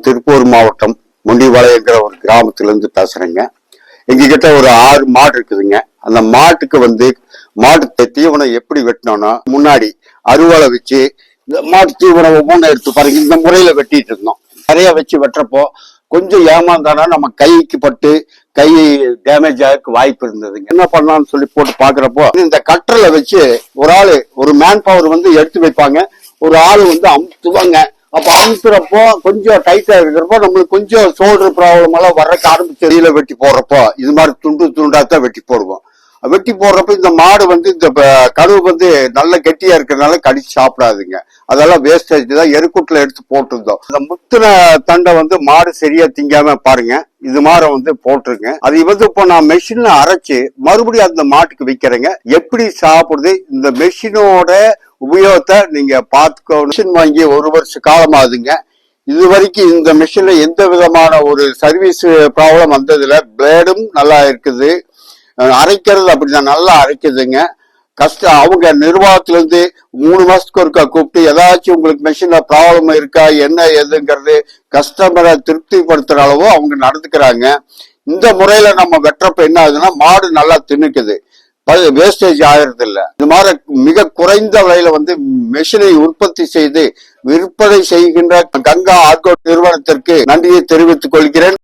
திருப்பூர் மாவட்டம் முண்டிபாளையங்கிற ஒரு கிராமத்திலிருந்து பேசுறேங்க. எங்ககிட்ட ஒரு 6 மாடு இருக்குதுங்க. அந்த மாட்டுக்கு மாட்டு தீவனம் எப்படி வெட்டணும்னா, முன்னாடி அருவாளை வச்சு இந்த மாட்டு தீவனம் ஒவ்வொன்றும் எடுத்து பாருங்க. இந்த முறையில வெட்டிட்டு இருந்தோம். நிறைய வச்சு வெட்டுறப்போ கொஞ்சம் ஏமாந்தானா நம்ம கைக்கு பட்டு கை டேமேஜ் ஆகிறதுக்கு வாய்ப்பு இருந்ததுங்க. என்ன பண்ணலாம்னு சொல்லி போட்டு பாக்குறப்போ இந்த கட்டரை வச்சு ஒரு மேன் பவர் எடுத்து வைப்பாங்க, ஒரு ஆள் அமுத்துவாங்க. அப்ப அமுத்துறப்போ கொஞ்சம் டைட்டா இருக்கிறப்போ நம்மளுக்கு கொஞ்சம் ஷோல்டர் ப்ராப்ளம் எல்லாம் வர்றதுக்கு ஆரம்பிச்சு வெட்டி போடுறப்போ இது மாதிரி துண்டாத்தான் வெட்டி போடுவோம். வெட்டி போடுறப்ப இந்த மாடு இந்த கழுவு நல்ல கெட்டியா இருக்கிறதுனால கடிச்சு சாப்பிடாதுங்க. அதெல்லாம் வேஸ்டேஜ் தான், எருக்கூட்டுல எடுத்து போட்டிருந்தோம். அந்த முத்தின தண்டை மாடு சரியா திங்காம பாருங்க, இது மாதிரி போட்டிருங்க. அது இப்போ நான் மெஷின்ல அரைச்சு மறுபடியும் அந்த மாட்டுக்கு விற்கிறேங்க. எப்படி சாப்பிடுது இந்த மெஷினோட உபயோகத்தை நீங்க பார்த்துக்கோ. மிஷின் வாங்கி 1 வருஷ காலம் ஆகுதுங்க. இது வரைக்கும் இந்த மிஷின்ல எந்த விதமான ஒரு சர்வீஸ் ப்ராப்ளம் வந்ததுல. பிளேடும் நல்லா இருக்குது, அரைக்கிறது அப்படிதான் நல்லா அரைக்குதுங்க. கஷ்டம் அவங்க நிர்வாகத்துல இருந்து 3 மாசத்துக்கு ஒருக்கா கூப்பிட்டு ஏதாச்சும் உங்களுக்கு மெஷின்ல ப்ராப்ளம் இருக்கா என்ன ஏதுங்கிறது கஸ்டமரை திருப்திப்படுத்துற அளவோ அவங்க நடந்துக்கிறாங்க. இந்த முறையில நம்ம வெட்டுறப்ப என்ன ஆகுதுன்னா மாடு நல்லா தின்னுக்குது, வேஸ்டேஜ் ஆகிறது இல்ல. இது மாதிரி மிக குறைந்த விலையில மெஷினை உற்பத்தி செய்து விற்பனை செய்கின்ற கங்கா ஆர்கோ நிறுவனத்திற்கு நன்றியை தெரிவித்துக் கொள்கிறேன்.